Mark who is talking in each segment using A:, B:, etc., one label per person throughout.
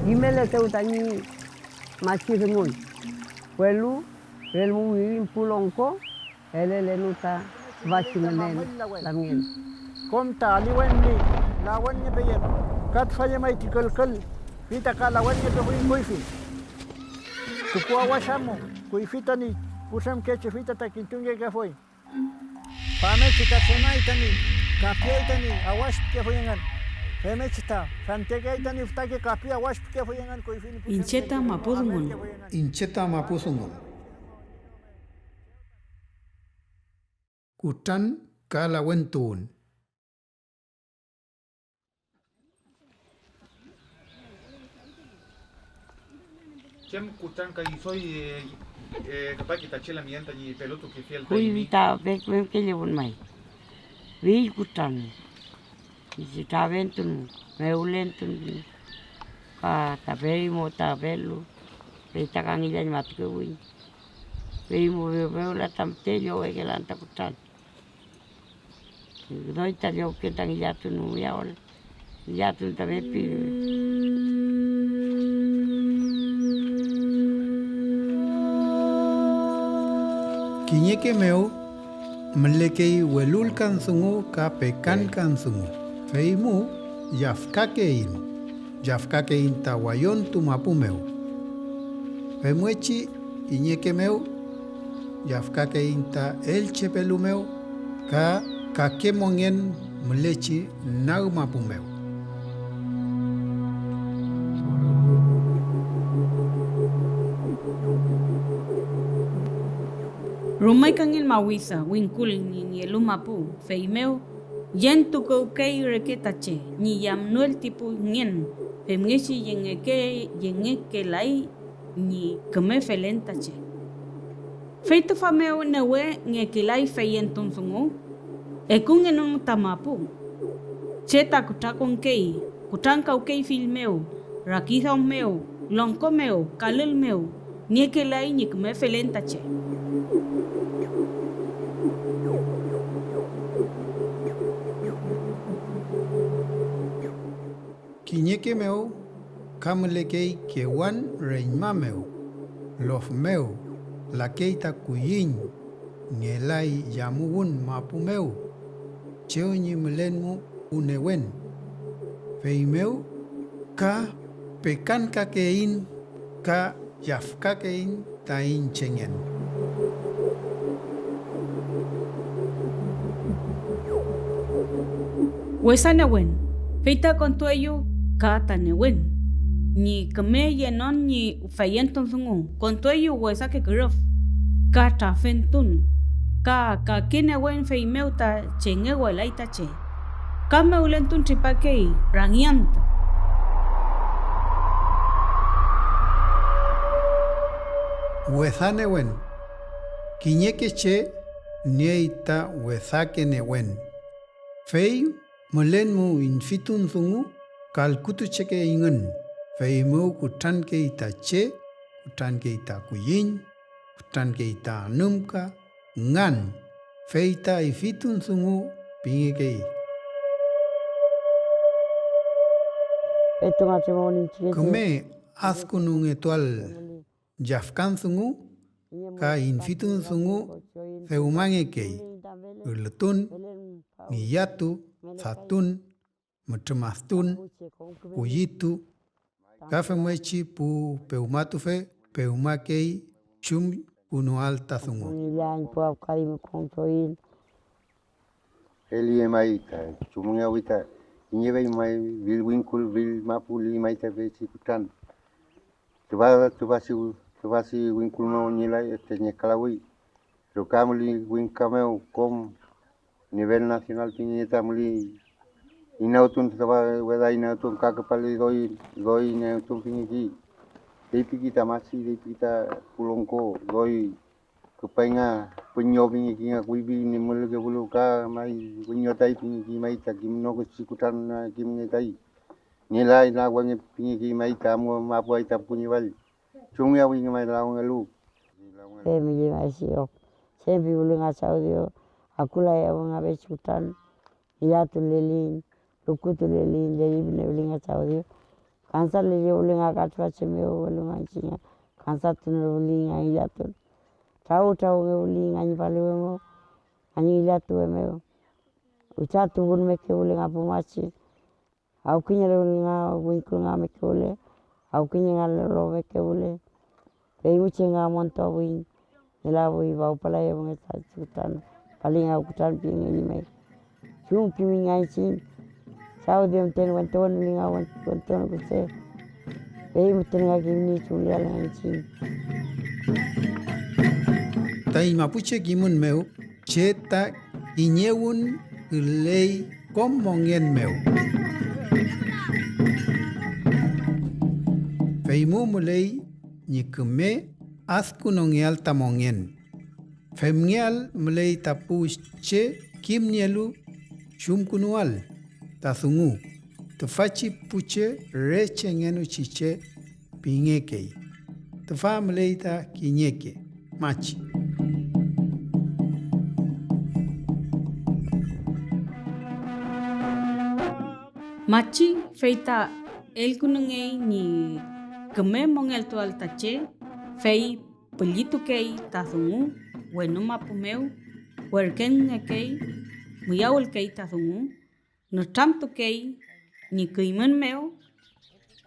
A: Imele teu tani machirimul. Puelu, el muirin pulongko, ele nuta vachimenen lamien.
B: Komta liwenni lawanni beyem kat faye mai tikalkal fita ka lawanni be huin kuifi tukua washamo kuifitani kusam keche fita takintunge ka foi fame chita semai tani kapiaitani awash ke foyengan feme chita fantegaitani ftake kapia awash ke foyengan kuifini
C: Incheta mapudungun.
D: Incheta mapusungun. Kutan kalawentun.
E: Chem kutan kai soy kapag kita chela mienta ni peloto que fiel
A: Kui vita bek ke llevun mai. Vi kutan. Visita ventun, meulentun. Ka tabei mo tabelu. Peita kangilla ni matke ui. Pei mo veo la tamte yo que la anta kutan. Doita yo que tan ya tu no ya ol. Ya tu también pi.
D: Kinyeke meu melekei welul kan sungu ka pekan kan sungu. Feimu yafkakein. Yafkakein tawayon tu mapu meu. Femuechi inyeke meu yafkakein ta elche pelu meu ka kakemongen melechi nau mapu meu.
C: Rumai kangin mawisa, winkul ni elumapu, feimeo, yen tu kei reketache, ni yam nuel tipu ngien, femngeshi yengeke lai, ni keme felentache. Feito fameo newe ngekilai feyenton sungu, ekun enun tamapu. Cheta kutakon kei, kutanka ukei filmeo, rakiza meo, lonko meo, kalil meo, niekelai ni keme felentache.
D: Kinyeke meu kamelekei kewan reima meu. Lof meu la keita kuyin ngelai yamuun mapu meu. Cheonyi melenmu unewen. Fei meu ka pekan kakein ka yafkakein tain chengen.
C: Wesanewen, feita con tueyo kata newen. Ni kame yenon ni fayenton sungu, con tueyo wesa que gruf. Kata fentun. Ka kinewen feimeuta chenge welaita che. Kame ulentun tripakei rangianta.
D: Wezanewen. Kinyeke che neita wezake newen. Fei melenmu infitun sungu kalkutu cheke ingen. Fei mu kutan ke ita che, kutan ke ita kuyin, kutan ke ita numka, ngan. Fei ta ifitun sungu pinge ke.
A: Eto matrimoni chike.
D: Kume askunung etual jafkan sungu ka infitun sungu feumange ke. Uletun, niyatu, satun, mutumastun, uyitu, kafe mwechi pu peumatu fe, peumakei, chum unu alta sungu.
F: Eli maita, chumunga wita, inyebe mai vil winkul vil mapuli maita beci kutan. Tuba si winkul mau nilai etenya kalawi. Rokamuli winkameu kom nivel nacional piñeta muli inautun tuba weda inautun kakapali doi inautun piñeki. Tapi kita masih, tapi kita pulongko, goi kepenga penyo pingi kinga kuibi ni mulke bulu ka mai penyo tai pingi ki mai ta kim no sikutan kim nge tai nilai na wange pingi ki mai ta mo ma poi ta punyi wal chung ya wingi mai laung lu
A: mi mai sio sembi bulu nga saudio akula ya nga besikutan ya tulelin luku tulelin jadi bine bulu nga saudio kansa le bulu nga katwa chemeo bulu nga chinga kansa tunul bulu nga yatul tahu ngeuli ngani palewemo ngani ilatu emeo uchatu bun meke ule ngapu machi au kinya le nga winkul nga meke ule au kinya nga lo meke ule pei uche nga monto win ila wi bau pala ya nge chutan paling au kutan pingi ni mai chung pingi ngai chin sau dem ten wanton linga wanton kuse pei muten nga gimni chung ya ngai chin
D: Tai Mapuche gimun meu, cheta inyewun ulei komongen meu. Feimu mulei nyikume askunongial tamongen. Femngial mulei tapu che kimnielu shumkunual tasungu. Tufachi puche rechengenu chiche pingekei. Tufa mulei ta kinyeke machi.
C: Machi feita el kunungei ni keme mongel tual tache fei pelito kei tazungu wenuma pumeu werken kei muyawul kei tazungu no tamto kei ni kuiman meu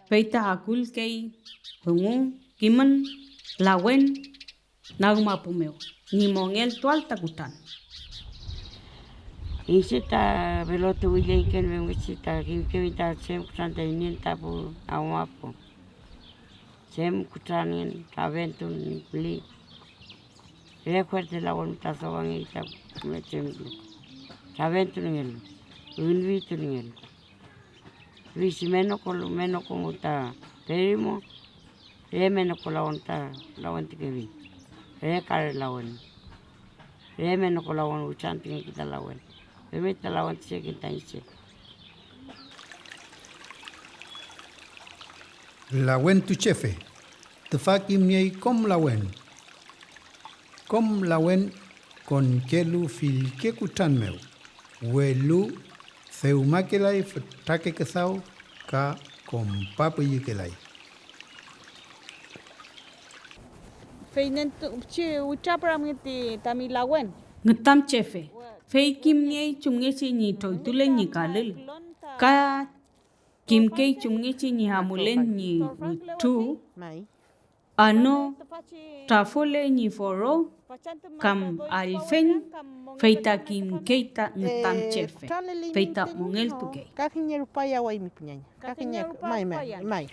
C: feita hakul kei hungu kiman lawen nagma pumeu ni mongel tual takutan.
A: Isita veloto wile ken memwisita kim ita sem kutanta inin tapu awapo. Sem kutanin taventun beli. Recuerde la voluntad sawang ita mecem. Taventun ngel. Unvitu ngel. Visi meno como ta perimo. Meno con la voluntad que vi. Recare la voluntad. Meno con la voluntad que kita la voluntad. Permita la once que está dice.
D: La wen tu chefe. Te fakim nyei kom la wen. Kom la wen kon kelu fil ke kutan meu. Welu feumakelai fatake kesau ka kom papa yikelai.
C: Feinen tu uchapra miti tamilawen. Ngetam chefe. Fei kim nye chunge chi ni toi tule ni kalil. Ka kim kei chunge chi ni hamulen ni tu. Ano trafole ni foro kam alfen feita kim keita ngetam chefe. Feita mongel tu kei.
G: Kakinya rupaya wa imi punyanya. Kakinya mai.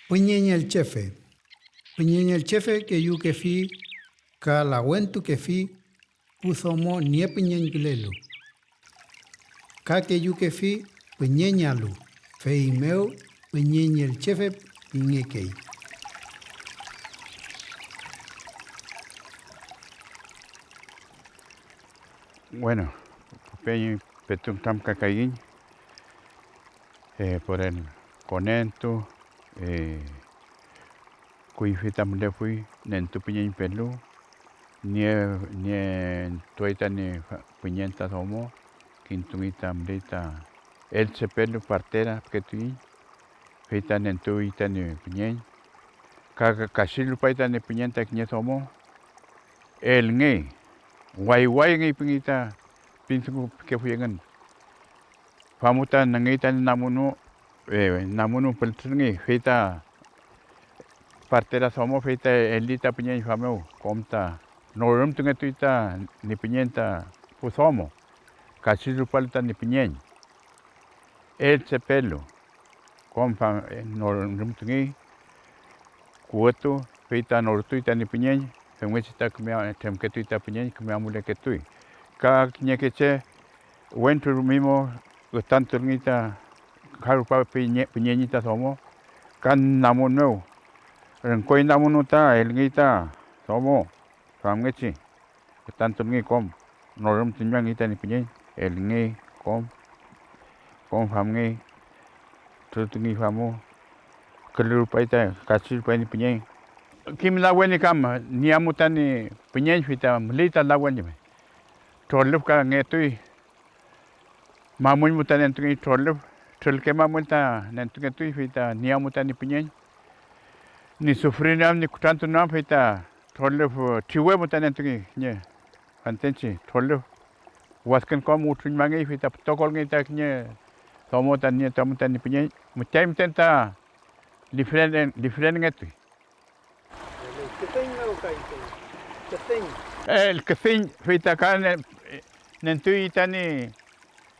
D: Punyenya el chefe. Punyenya el chefe que yu que fi ka la wentu que fi pusomo nie punyen gulelu. Ka que yu que fi punyenya lu. Fei meu punyenya el chefe pingekei.
H: Bueno, petum tam cacaín por el conento cuifitam le fui nentu piñen pelu nie toita ni piñenta somo quintumita mrita el se pelu partera que tu fita nentu ita ni piñen caca cachilu paita ni piñenta que somo el nge guay nge piñita pintu que fui en famuta nangita namunu peltringi fita partera somo fita elita piñen fameu comta norum tunga tuita ni piñenta pusomo cachilu palta ni piñen el se pelo compa norum tungi cuoto fita nortuita ni piñen femwechita kumia temketuita piñen kumia mule ketui ka kiñekeche wentu mimo tanto ngita karupa penyanyi somo kan namun meu rengkoi namun uta el ngita somo famngechi tanto ngi kom norum tinjang ngita ni penyanyi el ngi kom famngi tutungi famu kelur paita kasir pani penyanyi kim lawen kam niamutan ni penyanyi fita melita lawen ni tolup ka ngetui mamun mutan entungi tolup tolke mamunta nentungi tui fita niamutan ni penyanyi ni sufrinam ni kutantu nam fita tolup tiwe mutan entungi nye kantensi tolup waskan kom utun mangi fita tokol ngita nye tomotan nye tomutan ni penyanyi mutai tenta diferen ngetui el kesiñ fita kan nentui tani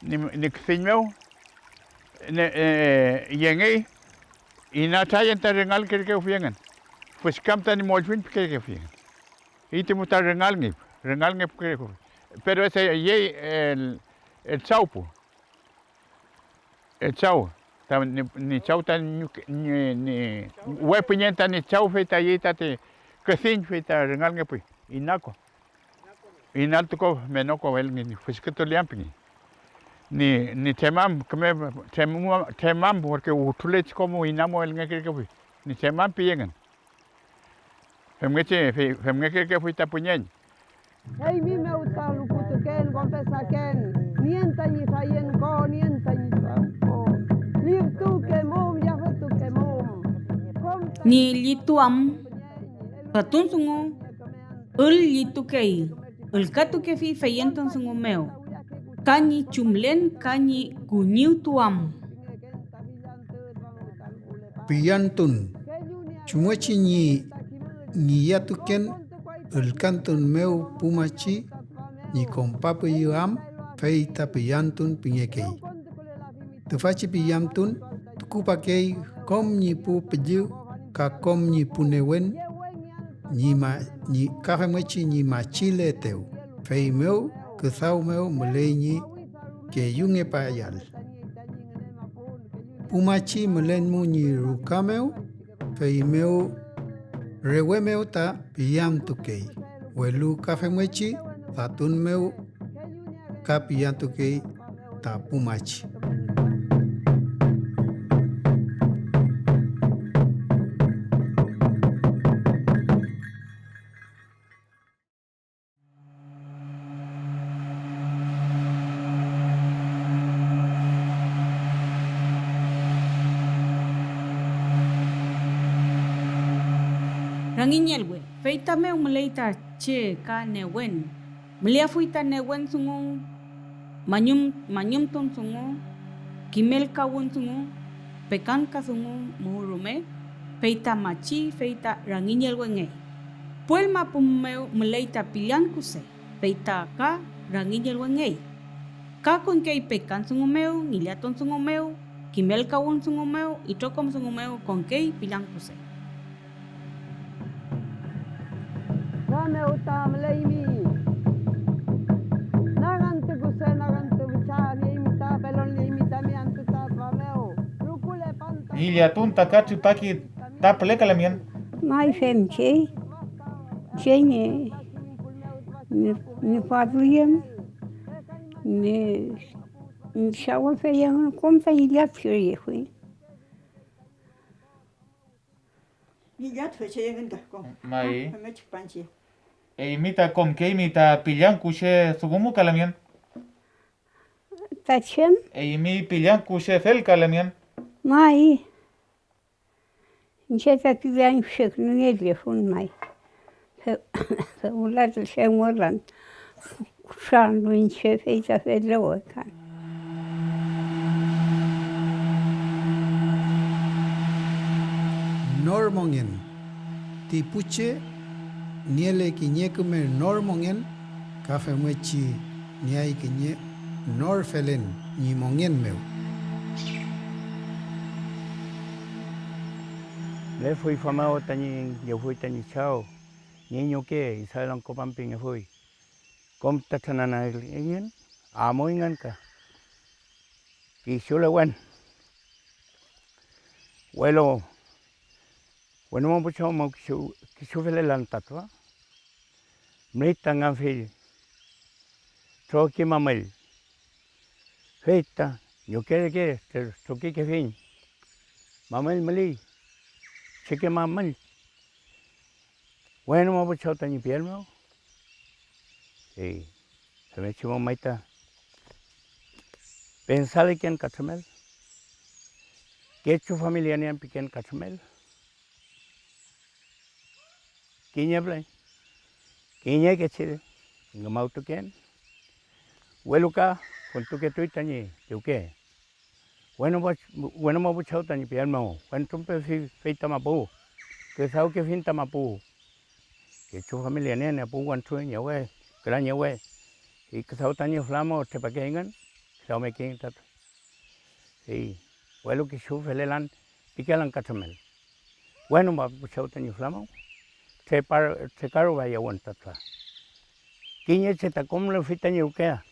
H: ni kesiñ meu yengei ina tayen ta rengal ke ufiengan pues kam tani molfin ke ufiengan ite muta rengal ngi ke pero ese ye el chaupo el chau ni chau tan ni wepiñenta ni chau fita yita te kesiñ fita rengal ngi pues inako inaltuko menoko el ni fusketo liampi ni temam temam porque utulech como inamo el ngeke ni temam piengan femngeche que fuita puñen
I: hey mi me uta lukutu ken confesa ken nienta ni fayen ko nienta ni ko liv tu ke mom ya tu ke mom
C: ni lituam patun sungu ul litu kei ul katu ke fi fayenton sungu meu kani chumlen kani kunyiu tuam
D: Piyantun chumachi ni yatuken el cantun meu pumachi ni compapu yuam feita piyantun piñekei. Tufachi piyantun tukupakei kom ni pu peju ka kom ni punewen ni kahamachi ni machile teu. Fei meu kesau meu mulei ke yunge payal. Pumachi mulenmu ni rukameu fei meu rewe meu ta piyam tukei. Welu kafemechi tatun meu ka piyam tukei ta pumachi.
C: ranginyelwe feita meu meleita che ka newen melia fuita newen sungu manyum ton sungu kimel kawun sungu pekan ka sungu murume feita machi feita ranginyelwe nge puelma pumeu meleita pilian kuse feita ka ranginyelwe nge ka kun kei pekan sungu meu ngiliaton sungu meu kimel kawun sungu meu itokom sungu meu kon kei pilian kuse
I: Rame utam leimi. Nagantu kuse nagantu bichani imita pelon limita mi antu ta rameo. Rukule panta.
E: Iliatun takachi paki tapleka lamien.
I: Mai femche. Chenye. Ni padriem. Ni shawa feyan komta iliat fye hui.
G: Iliat feyen da ko.
E: Mai.
G: Me chipanchi.
E: E imita kom ke imita pillan kushe sugumu kalamien.
I: Tachem.
E: E imi pillan kushe fel kalamien.
I: Mai. Ncheta pillan shek nuele fun mai. Ulat shemoran. Shan luin shefeita felo kan.
D: Normongen tipuche niele kinyekume normongen kafemechi niai kinye norfelen ni mongen meu.
J: Le fui famao tani yo fui tani chao niño que isalan ko pamping fui. Kom tatanana ingen amoingan ka. Kishule wen. Bueno, mo pucho mo kishufele lantatwa. Mrita nganfi. Troki mamel. Feita, yo que troki que fin. Mamel meli. Cheque mamel. Bueno, mo pucho tani pierno. Sí. Se me echó maita. Pensale que en Cachemel. Que tu familia ni en piquen Cachemel. Quiñe play. Quiñe que chile. No mauto quien. Hueluca, con tu que tú y tañi. ¿Tú qué? Bueno, mo pucho tani pierno. Bueno, tú feita mapu. Que sao que finta mapu. Que tu familia ni en apu guantu en yawe. Gran yawe. Y que sao tañi flamo te paquengan. Sao me quien tato. Sí. Bueno, que su felelan piquelan Cachemel. Bueno, mo pucho tani flamo. Te caro vaya aguantar. Quiñe se ta como lo fita ni ukea.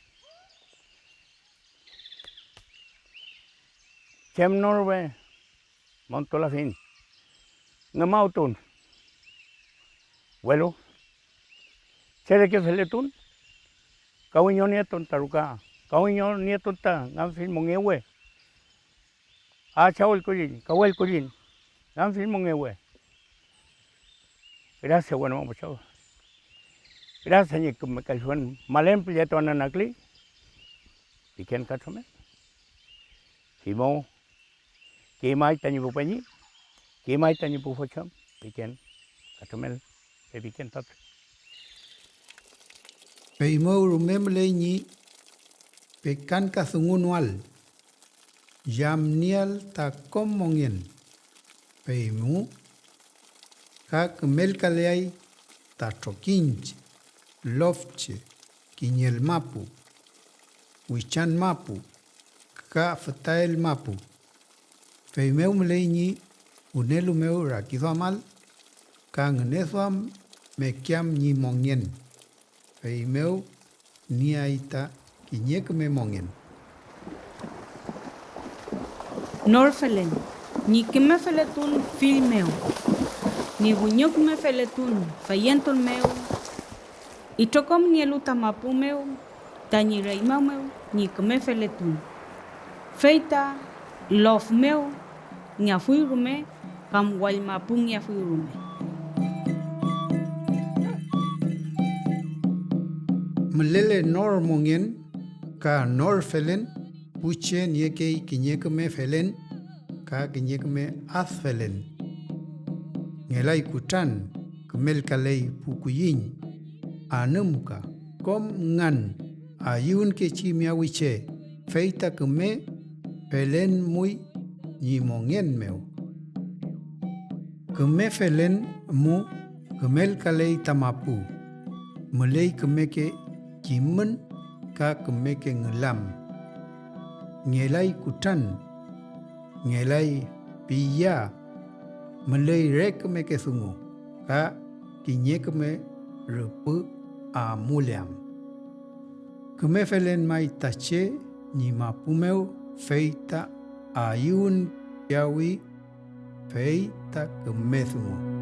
J: Chem norbe. Monto la fin. No mautun. Bueno. Chere que feletun. Kawiño nieto taruka. Kawiño nieto ta nganfil mongewe. Chao el colín, kawel colín. Nganfil mongewe. Gracias, bueno, mucho. Gracias, ni que me cayó en Malem, ya te van a nacli. ¿Y quién cachome? Simo, ¿qué más te ni bupeñi? ¿Qué más te ni bufocham? ¿Y quién cachome? ¿Y quién tat?
D: Peimo rumemle ni pekan kasungunual. Jamnial ta komongien. Peimu kak melkaleai ta trokinche, lofche, kinyel mapu, wichan mapu, ka fatael mapu. Feimeu mleini unelu meu rakizamal, kang neswam mekiam ni mongyen. Feimeu ni aita kinyek me mongyen.
C: Norfelen, ni que me feletun filmeo. Ni buñok me feletun, fayentun meu, y chocom ni eluta mapu meu, ta ni reima meu, ni que me feletun. Feita, lof meu, ni afuirume, kam wal mapu ni afuirume.
D: Mlele nor mongen, ka nor felen, puche nieke kinyek me felen, ka kinyek me as felen. Ngelai kutan kemel kalei pukuyin anemuka kom ngan ayun ke chimia wiche feita keme felen muy ni mongen meu keme felen mu kemel kalei tamapu mulei keme ke kimen ka keme ke ngelam ngelai kutan ngelai piya Malay rek me ke sungu ka kinyek me rupu a muliam. Kume felen mai tache ni mapumeu feita ayun yawi feita kume sungu.